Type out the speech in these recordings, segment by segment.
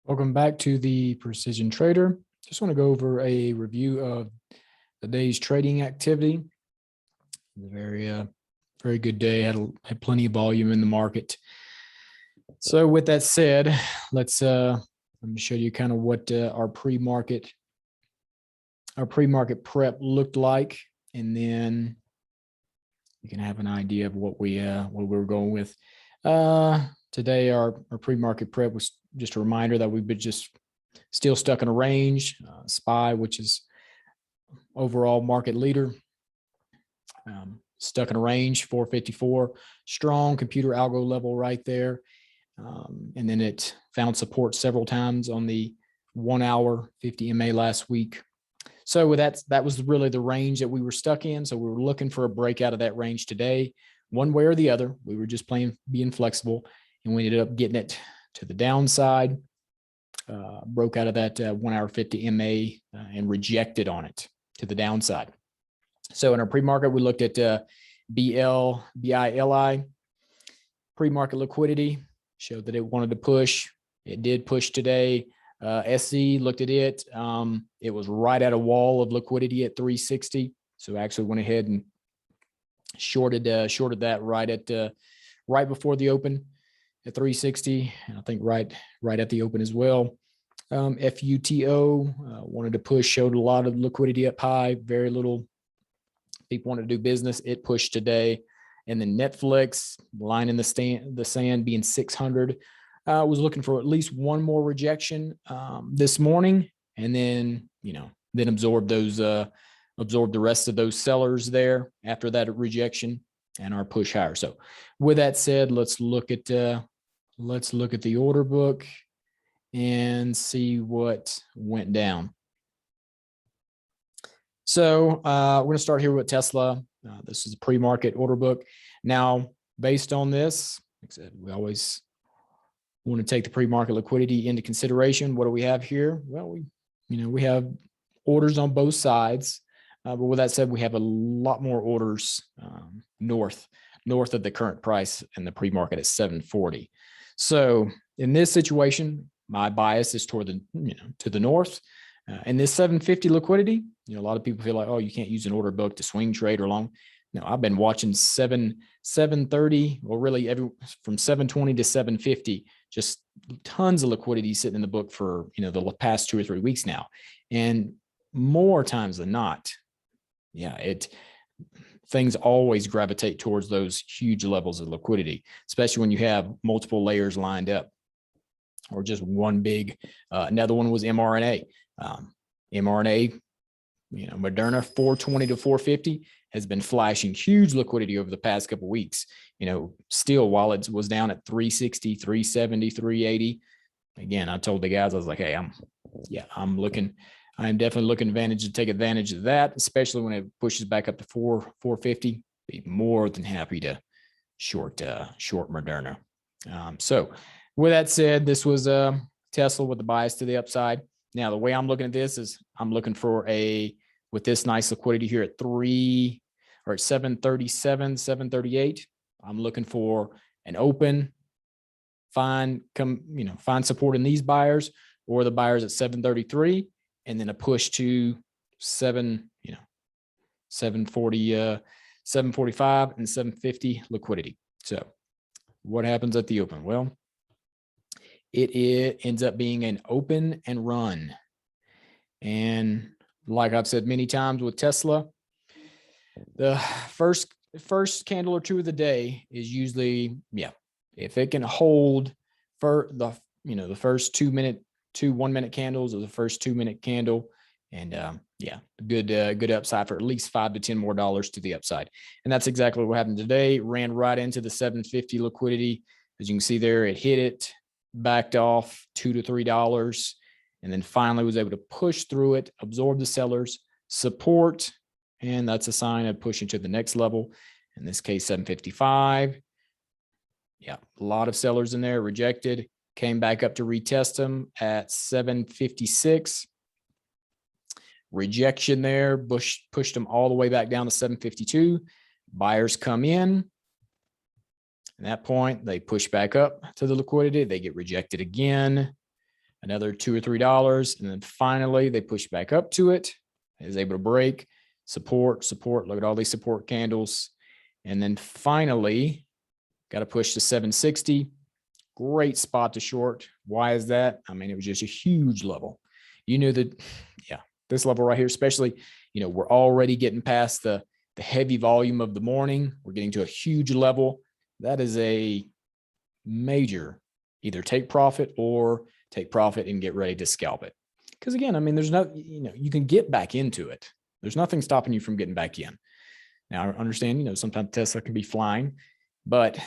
Welcome back to the Precision Trader. Just want to go over a review of the day's trading activity. Very good day. Had plenty of volume in the market. So with that said, let me show you kind of what our pre-market prep looked like, and then you can have an idea of what we're going with. Today, our pre-market prep was just a reminder that we've been just still stuck in a range. SPY, which is overall market leader, stuck in a range, 454, strong computer algo level right there. And then it found support several times on the 1 hour 50 MA last week. So with that was really the range that we were stuck in. So we were looking for a breakout of that range today, one way or the other. We were just being flexible, and we ended up getting it to the downside, broke out of that 1 hour 50 MA and rejected on it to the downside. So in our pre-market, we looked at BILI, pre-market liquidity, showed that it wanted to push. It did push today. SC looked at it. It was right at a wall of liquidity at 360. So actually went ahead and shorted that right before the open at 360. And I think right at the open as well. FUTO wanted to push, showed a lot of liquidity up high, very little people wanted to do business. It pushed today. And then NFLX, line in the sand being 600, was looking for at least one more rejection this morning, and then absorb the rest of those sellers there after that rejection and our push higher. So with that said, let's look at the order book and see what went down. So we're going to start here with Tesla. This is a pre-market order book. Now, based on this, like I said, we always want to take the pre-market liquidity into consideration. What do we have here? Well, we have orders on both sides. But with that said, we have a lot more orders north of the current price in the pre-market at 740. So in this situation, my bias is toward to the north. And this 750 liquidity, a lot of people feel like, oh, you can't use an order book to swing trade or long. No, I've been watching 730, or really from 720 to 750, just tons of liquidity sitting in the book for the past 2 or 3 weeks now, and more times than not, things always gravitate towards those huge levels of liquidity, especially when you have multiple layers lined up, or just one big. Another one was mRNA. mRNA, Moderna 420 to 450 has been flashing huge liquidity over the past couple of weeks. Still, while it was down at 360, 370, 380, again, I told the guys, I was like, hey, I'm definitely looking to take advantage of that, especially when it pushes back up to 450. Be more than happy to short Moderna. So with that said, this was Tesla with the bias to the upside. Now, the way I'm looking at this is I'm looking for with this nice liquidity here at 737, 738. I'm looking for an open, find support in these buyers, or the buyers at 733, and then a push to 740, 745 and 750 liquidity. So what happens at the open? Well, it ends up being an open and run. And like I've said many times with Tesla, the first candle or two of the day is usually, if it can hold for the first 1 minute candles, or the first 2 minute candle, and good upside for at least $5 to $10 more to the upside. And that's exactly what happened today. It ran right into the 750 liquidity. As you can see there, it hit it, backed off $2 to $3, and then finally was able to push through it, absorb the sellers, support, and that's a sign of pushing to the next level. In this case, 755. A lot of sellers in there, rejected, came back up to retest them at 756. Rejection there, pushed them all the way back down to 752. Buyers come in. At that point, they push back up to the liquidity. They get rejected again. another $2 or $3. And then finally they push back up to it. It is able to break, support. Look at all these support candles. And then finally got to push to 760. Great spot to short. Why is that? I mean, it was just a huge level. You knew that, yeah, this level right here, especially, you know, we're already getting past the heavy volume of the morning. We're getting to a huge level. That is a major either take profit or take profit and get ready to scalp it. Because again, I mean, there's no, you know, you can get back into it. There's nothing stopping you from getting back in. Now, I understand, you know, sometimes Tesla can be flying, but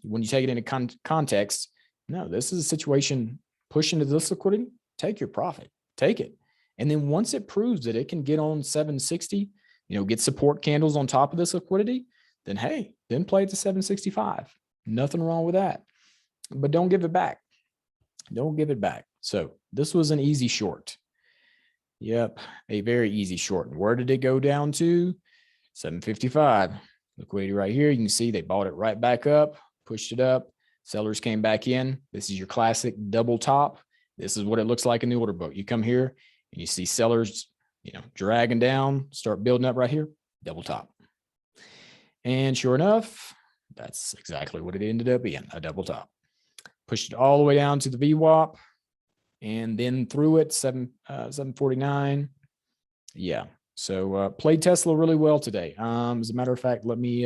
when you take it into context, no, this is a situation, push into this liquidity, take your profit, take it. And then once it proves that it can get on 760, you know, get support candles on top of this liquidity, then hey, then play it to 765. Nothing wrong with that. But don't give it back. Don't give it back. So this was an easy short. Yep, a very easy short. And where did it go down to? 755. Liquidity right here. You can see they bought it right back up, pushed it up. Sellers came back in. This is your classic double top. This is what it looks like in the order book. You come here and you see sellers, you know, dragging down, start building up right here, double top. And sure enough, that's exactly what it ended up being, a double top. Pushed it all the way down to the VWAP and then through it, 749. Yeah. So played Tesla really well today. As a matter of fact, let me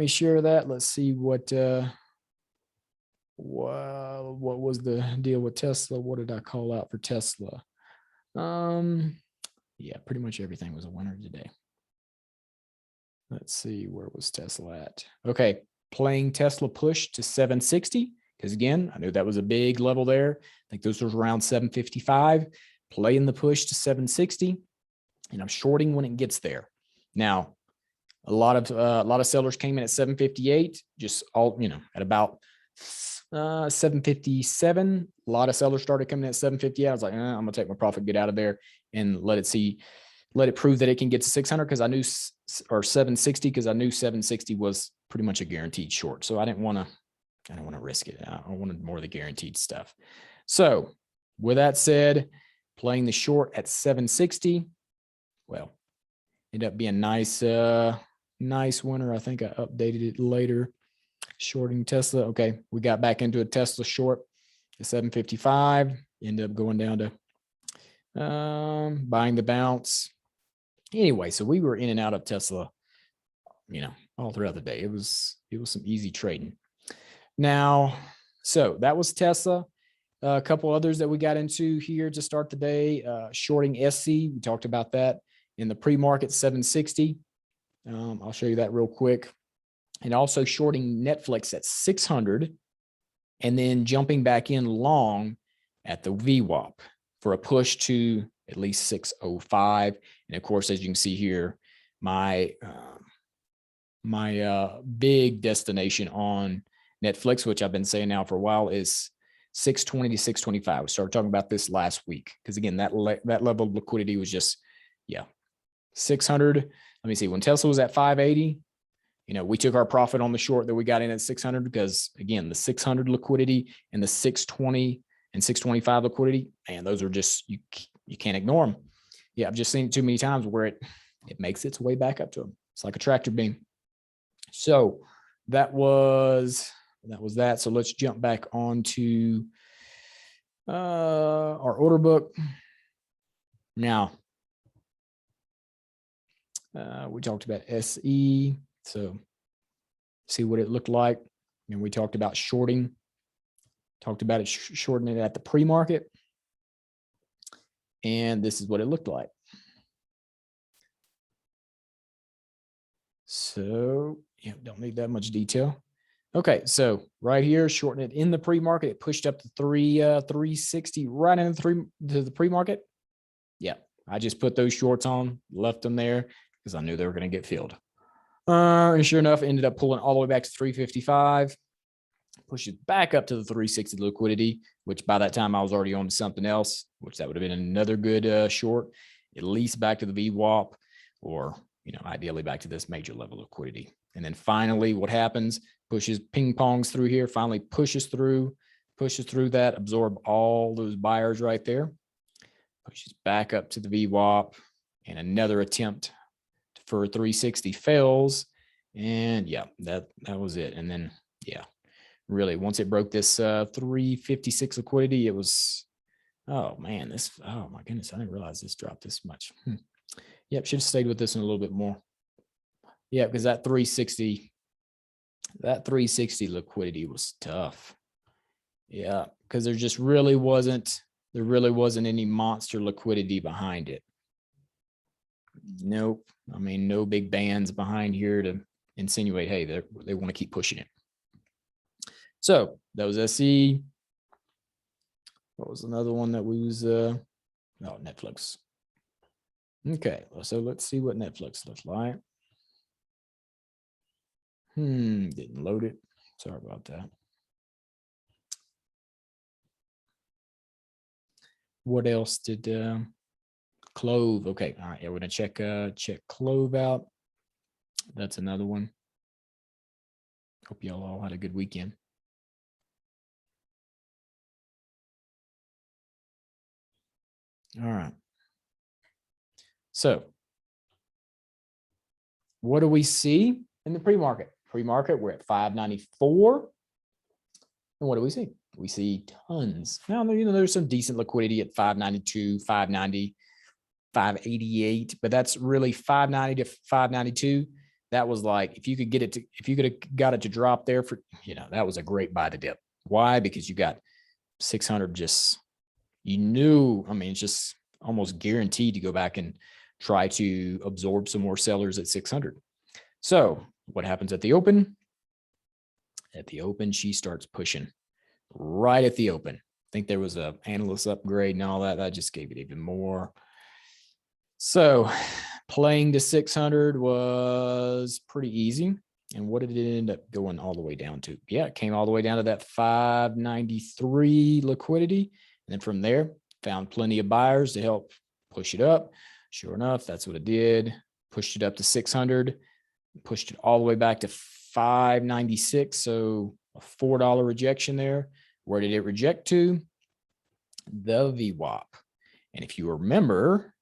share that. Let's see what was the deal with Tesla? What did I call out for Tesla? Yeah, pretty much everything was a winner today. Let's see, where was Tesla at? Okay, playing Tesla push to 760, because again, I knew that was a big level there. I think this was around 755. Playing the push to 760, and I'm shorting when it gets there. Now, a lot of sellers came in at 758, just all, you know, at about 757. A lot of sellers started coming in at 758. I was like, I'm gonna take my profit, get out of there, and let it prove that it can get to 600, because I knew, or 760, because I knew 760 was pretty much a guaranteed short. So I didn't want to risk it. I wanted more of the guaranteed stuff. So with that said, playing the short at 760, well, ended up being nice winner. I think I updated it later. Shorting Tesla. Okay, we got back into a Tesla short at 755. Ended up going down to buying the bounce. Anyway, so we were in and out of Tesla, you know, all throughout the day. It was some easy trading. Now, so that was Tesla. A couple others that we got into here to start the day. Shorting SC, we talked about that in the pre-market 760. I'll show you that real quick. And also shorting Netflix at 600, and then jumping back in long at the VWAP for a push to at least 605. And of course, as you can see here, my big destination on Netflix, which I've been saying now for a while, is 620 to 625. We started talking about this last week, because again, that level of liquidity was just, yeah, 600. Let me see, when Tesla was at 580, you know, we took our profit on the short that we got in at 600, because again, the 600 liquidity and the 620 and 625 liquidity, man, those are just, you can't ignore them. Yeah, I've just seen it too many times where it makes its way back up to them. It's like a tractor beam. So that was that. So let's jump back onto our order book. Now, we talked about SE. So see what it looked like. And we talked about shorting. Talked about it shorting it at the pre-market. And this is what it looked like. So, yeah, don't need that much detail. Okay, so right here, shorting it in the pre-market, it pushed up to 360 right into the pre-market. Yeah, I just put those shorts on, left them there because I knew they were going to get filled. And sure enough, ended up pulling all the way back to 355. Push it back up to the 360 liquidity, which by that time I was already on to something else, which that would have been another good short, at least back to the VWAP, or, you know, ideally back to this major level of liquidity. And then finally, what happens? Pushes, ping pongs through here, finally pushes through pushes through that, absorb all those buyers right there, pushes back up to the VWAP, and another attempt for 360 fails. And yeah, that was it. And then, yeah, really, once it broke this 356 liquidity, it was, oh man, oh my goodness, I didn't realize this dropped this much. Yep, should have stayed with this one a little bit more. Yeah, because that 360 liquidity was tough. Yeah, because there just really wasn't any monster liquidity behind it. Nope. I mean, no big bands behind here to insinuate, hey, they want to keep pushing it. So that was SE. What was another one that was Netflix. Okay, so let's see what Netflix looks like. Didn't load it. Sorry about that. What else did CLOV? Okay, all right. Yeah, we're gonna check CLOV out. That's another one. Hope y'all all had a good weekend. All right. So what do we see in the pre-market? Pre-market, we're at 594. And what do we see? We see tons. Now, there's some decent liquidity at 592, 590, 588, but that's really 590 to 592. That was like, if you could have got it to drop there for, that was a great buy to dip. Why? Because you got 600 just, it's just almost guaranteed to go back and try to absorb some more sellers at 600. So what happens at the open? At the open, she starts pushing right at the open. I think there was a analyst upgrade and all that. That just gave it even more. So playing to 600 was pretty easy. And what did it end up going all the way down to? Yeah, it came all the way down to that 593 liquidity. And then from there, found plenty of buyers to help push it up. Sure enough, that's what it did. Pushed it up to 600, pushed it all the way back to 596. So a $4 rejection there. Where did it reject to? The VWAP. And if you remember,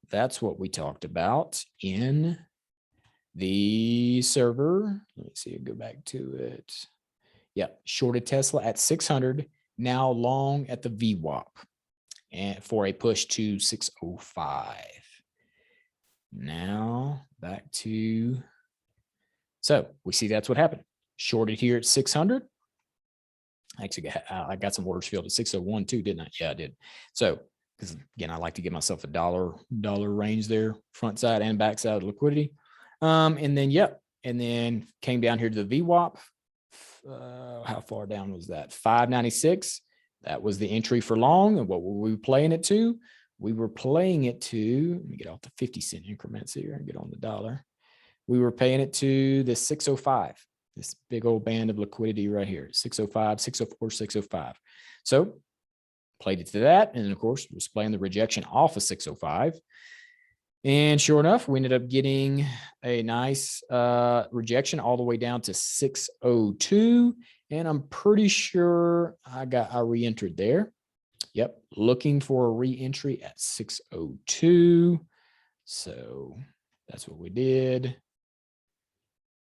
that's what we talked about in the server. Let me see, go back to it. Yeah, shorted Tesla at 600, now long at the VWAP and for a push to 605. Now back to, so we see that's what happened. Shorted here at 600. Actually, I got some orders filled at 601 too, didn't I? Yeah, I did. So, because again, I like to give myself a dollar range there, front side and back side of liquidity. And then, yep. And then came down here to the VWAP. How far down was that? 596. That was the entry for long. And what were we playing it to? We were playing it to, let me get off the 50-cent increments here and get on the dollar. We were paying it to the 605, this big old band of liquidity right here, 605, 604, 605. So played it to that. And of course, was playing the rejection off of 605. And sure enough, we ended up getting a nice rejection all the way down to 602. And I'm pretty sure I re-entered there. Yep, looking for a re-entry at 602. So that's what we did.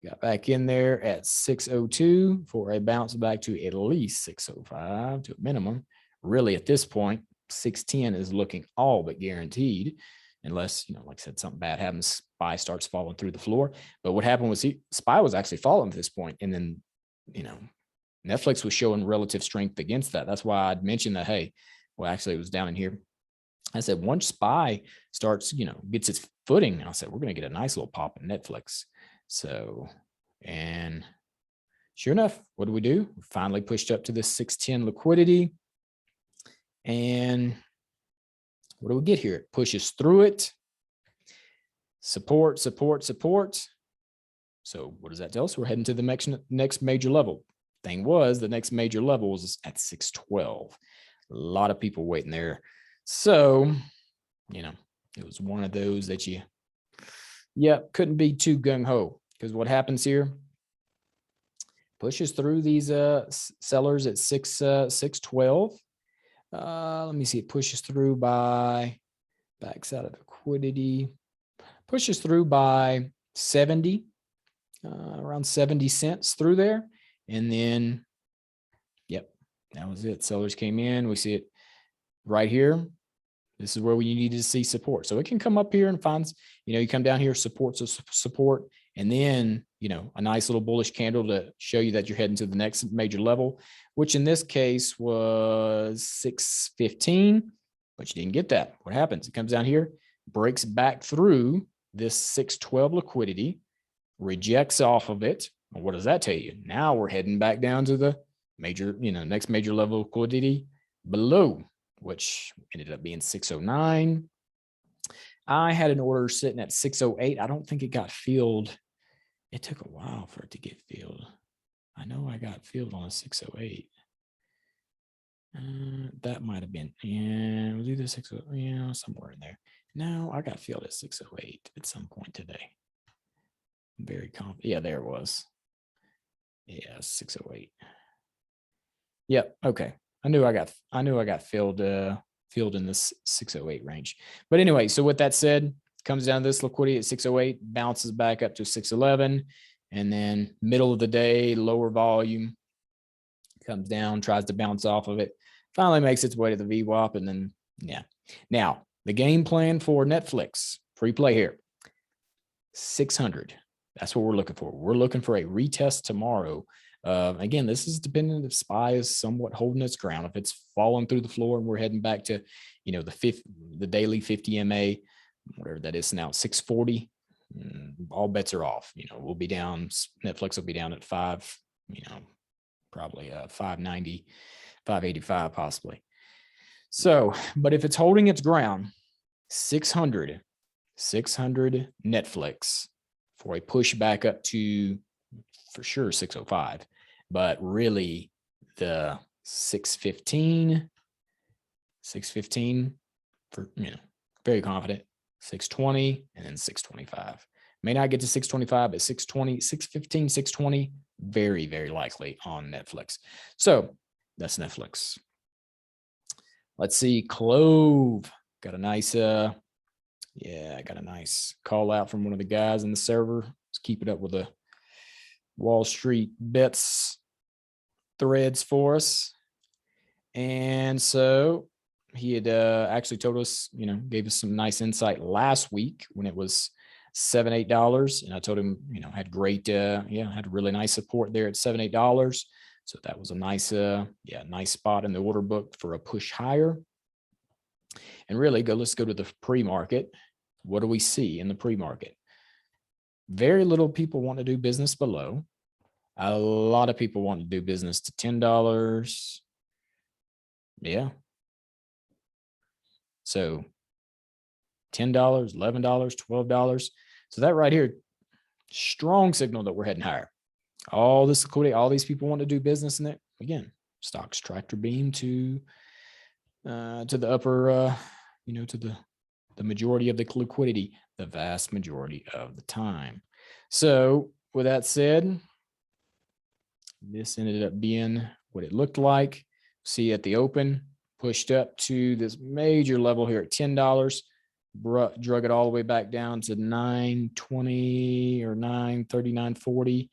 Got back in there at 602 for a bounce back to at least 605 to a minimum. Really, at this point, 610 is looking all but guaranteed. Unless, like I said, something bad happens, SPY starts falling through the floor. But what happened was SPY was actually falling at this point. And then, Netflix was showing relative strength against that. That's why I'd mentioned that, hey, well, actually it was down in here. I said, once SPY starts, gets its footing, I said, we're going to get a nice little pop in Netflix. So, and sure enough, what do? We finally pushed up to this 610 liquidity. And what do we get here? It pushes through it. Support, support, support. So what does that tell us? We're heading to the next major level. Thing was, the next major level was at 612. A lot of people waiting there. So, it was one of those that couldn't be too gung-ho. Because what happens here? pushes through these sellers at 612. Let me see, it pushes through by, backs out of liquidity, pushes through by 70, around 70 cents through there. And then, yep, that was it. Sellers came in. We see it right here. This is where we needed to see support. So it can come up here and find, you come down here, support, and then, a nice little bullish candle to show you that you're heading to the next major level, which in this case was 615, but you didn't get that. What happens? It comes down here, breaks back through this 612 liquidity, rejects off of it. Well, what does that tell you? Now we're heading back down to the major, next major level of liquidity below, which ended up being 609. I had an order sitting at 608. I don't think it got filled. It took a while for it to get filled. I know I got filled on a 608. That might have been, it was either 608, somewhere in there. No, I got filled at 608 at some point today. I'm very confident. Yeah, there it was. Yeah, 608. Yep. Okay. I knew I got filled in this 608 range. But anyway, so with that said, comes down to this liquidity at 608, bounces back up to 611, and then middle of the day, lower volume, comes down, tries to bounce off of it, finally makes its way to the VWAP, and then, yeah. Now, the game plan for Netflix, free play here, 600. That's what we're looking for. We're looking for a retest tomorrow. Again, this is dependent if SPY is somewhat holding its ground. If it's falling through the floor and we're heading back to, the daily 50 MA, whatever that is now, 640, all bets are off. We'll be down. Netflix will be down at 5, probably 590, 585 possibly. So, but if it's holding its ground, 600 Netflix for a push back up to, for sure, 605, but really the 615 for, very confident, 620, and then 625. May not get to 625, but 620, 615, 620, very, very likely on Netflix. So that's Netflix. Let's see, CLOV got a nice, I got a nice call out from one of the guys in the server. Let's keep it up with the Wall Street bets threads for us. And so he had actually told us, gave us some nice insight last week when it was $7, $8. And I told him, had great, had a really nice support there at $7, $8. So that was a nice, nice spot in the order book for a push higher. And really let's go to the pre-market. What do we see in the pre-market? Very little people want to do business below. A lot of people want to do business to $10. Yeah. So $10, $11, $12. So that right here, strong signal that we're heading higher. All this liquidity, all these people want to do business in it. Again, stocks tractor beam to the upper, to the majority of the liquidity, the vast majority of the time. So with that said, this ended up being what it looked like. See at the open, pushed up to this major level here at $10, drug it all the way back down to 920 or 930, 940.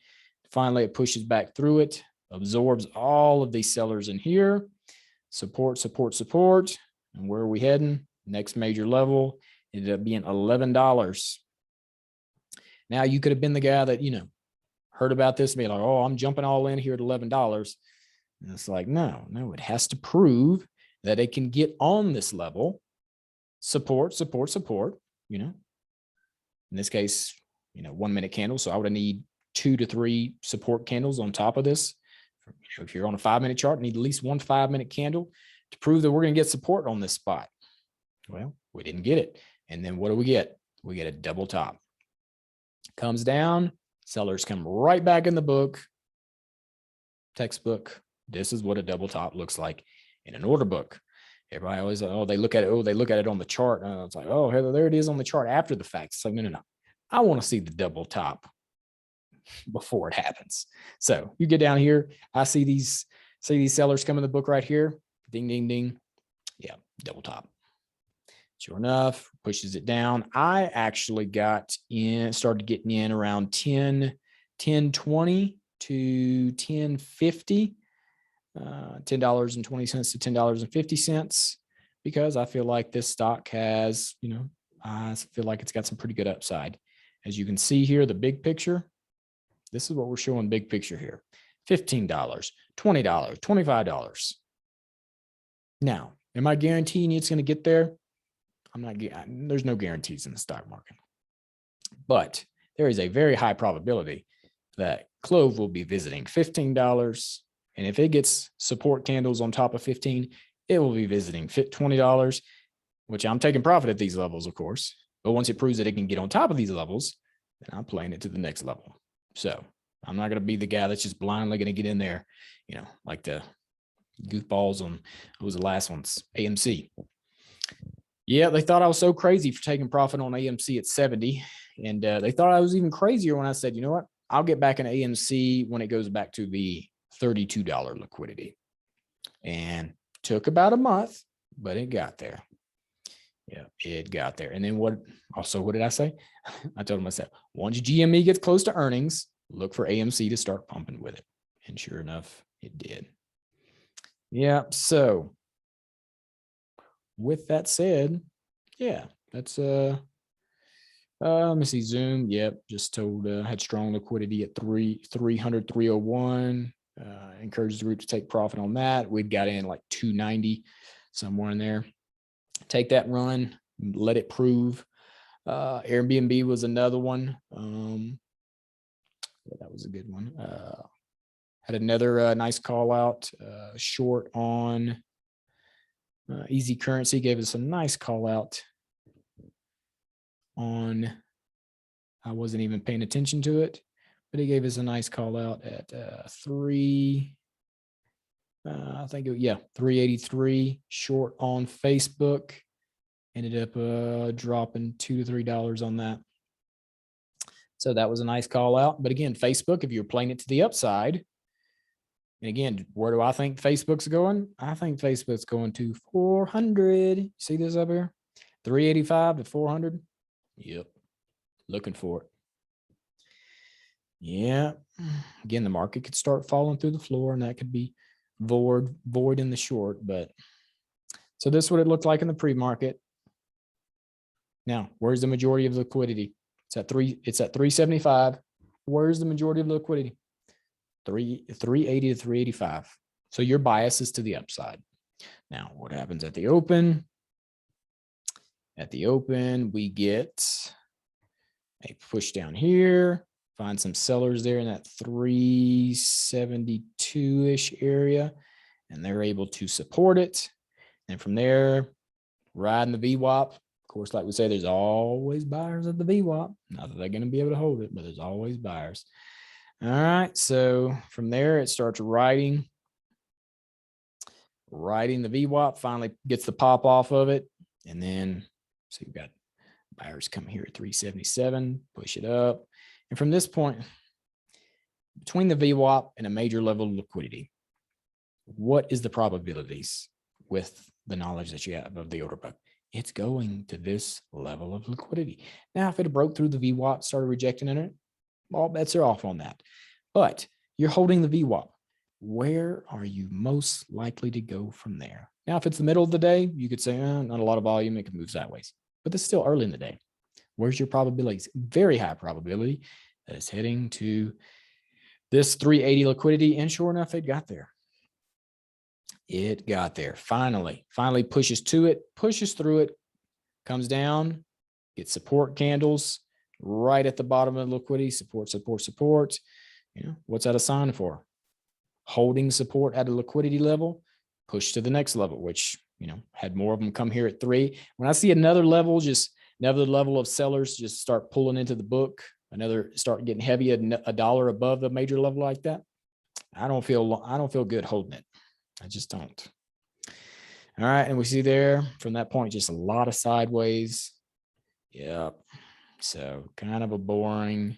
Finally, it pushes back through it, absorbs all of these sellers in here. Support, support, support. And where are we heading? Next major level ended up being $11. Now, you could have been the guy that, heard about this and be like, oh, I'm jumping all in here at $11. And it's like, no, it has to prove that it can get on this level. Support, support, support, in this case, 1 minute candle. So I would need 2 to 3 support candles on top of this. If you're on a 5-minute chart, need at least 1 5-minute candle to prove that we're going to get support on this spot. Well, we didn't get it. And then what do we get? We get a double top. Comes down, sellers come right back in the book, textbook. This is what a double top looks like in an order book. Everybody always, they look at it on the chart. It's like, oh, there it is on the chart after the fact. It's like, no. I want to see the double top before it happens. So you get down here, I see these sellers come in the book right here. Ding, ding, ding. Yeah, double top. Sure enough, pushes it down. I actually started getting in around 10.20 to 10.50, $10.20 to $10.50, because I feel like this stock has, I feel like it's got some pretty good upside. As you can see here, the big picture, this is what we're showing big picture here. $15, $20, $25. Now, am I guaranteeing you it's going to get there? I'm not, there's no guarantees in the stock market, but there is a very high probability that CLOV will be visiting $15. And if it gets support candles on top of 15, it will be visiting $20, which I'm taking profit at these levels, of course. But once it proves that it can get on top of these levels, then I'm playing it to the next level. So I'm not going to be the guy that's just blindly going to get in there, like the goofballs on, what was the last one's, AMC. Yeah, they thought I was so crazy for taking profit on AMC at 70. And they thought I was even crazier when I said, you know what, I'll get back in AMC when it goes back to the $32 liquidity. And took about a month, but it got there. Yeah, it got there. And then what did I say? I told myself, once GME gets close to earnings, look for AMC to start pumping with it. And sure enough, it did. Yeah, so with that said, yeah, that's let me see, Zoom. Yep, just told had strong liquidity at 300, 301. Encouraged the group to take profit on that. We'd got in like 290, somewhere in there. Take that run, let it prove. Airbnb was another one. That was a good one. Had another nice call out, short on Easy Currency, gave us a nice call out on, I wasn't even paying attention to it, but he gave us a nice call out at 383 short on Facebook. Ended up dropping $2 to $3 on that. So that was a nice call out. But again, Facebook, if you're playing it to the upside, and again, where do I think Facebook's going? I think Facebook's going to 400. See this up here? 385 to 400. Yep. Looking for it. Yeah. Again, the market could start falling through the floor, and that could be void in the short. But so this is what it looked like in the pre-market. Now, where's the majority of liquidity? It's at 375. Where's the majority of liquidity? 380 to 385. So your bias is to the upside. Now, what happens at the open? At the open, we get a push down here, find some sellers there in that 372-ish area, and they're able to support it. And from there, riding the VWAP. Of course, like we say, there's always buyers at the VWAP. Not that they're going to be able to hold it, but there's always buyers. All right, so from there, it starts riding the VWAP, finally gets the pop off of it. And then, so you've got buyers come here at 377, push it up. And from this point, between the VWAP and a major level of liquidity, what is the probabilities with the knowledge that you have of the order book? It's going to this level of liquidity. Now, if it broke through the VWAP, started rejecting it, all bets are off on that. But you're holding the VWAP. Where are you most likely to go from there? Now, if it's the middle of the day, you could say, not a lot of volume, it can move sideways. But it's still early in the day. Where's your probabilities? Very high probability that it's heading to this 380 liquidity. And sure enough, it got there. It got there. Finally pushes to it, pushes through it, comes down, gets support candles right at the bottom of the liquidity. Support, support, support. What's that a sign for? Holding support at a liquidity level, push to the next level, which, had more of them come here at 3. When I see another level of sellers just start pulling into the book, start getting heavy at $1 above the major level like that, I don't feel good holding it. I just don't. All right. And we see there from that point, just a lot of sideways. Yep. So kind of a boring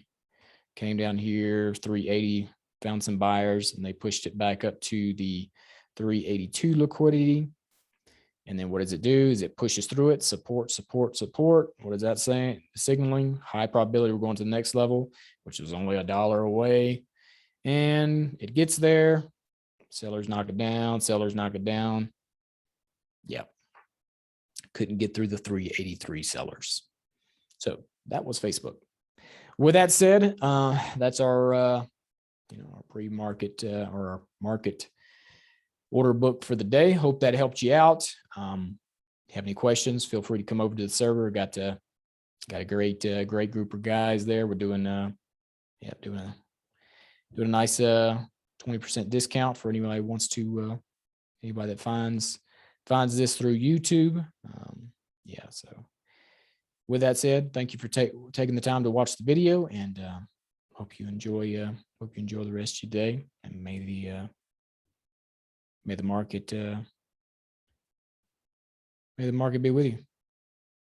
came down here, 380, found some buyers, and they pushed it back up to the 382 liquidity. And then what does it do? Is it pushes through it, support, support, support. What is that saying? Signaling high probability we're going to the next level, which is only $1 away. And it gets there. Sellers knock it down, sellers knock it down. Yeah. Couldn't get through the 383 sellers. So that was Facebook. With that said, that's our, our pre-market or our market order book for the day. Hope that helped you out. If you have any questions, feel free to come over to the server. Got a great group of guys there. We're doing doing a nice 20% discount for anybody who wants to anybody that finds this through YouTube. So with that said, thank you for taking the time to watch the video, and hope you enjoy the rest of your day, and may the market be with you.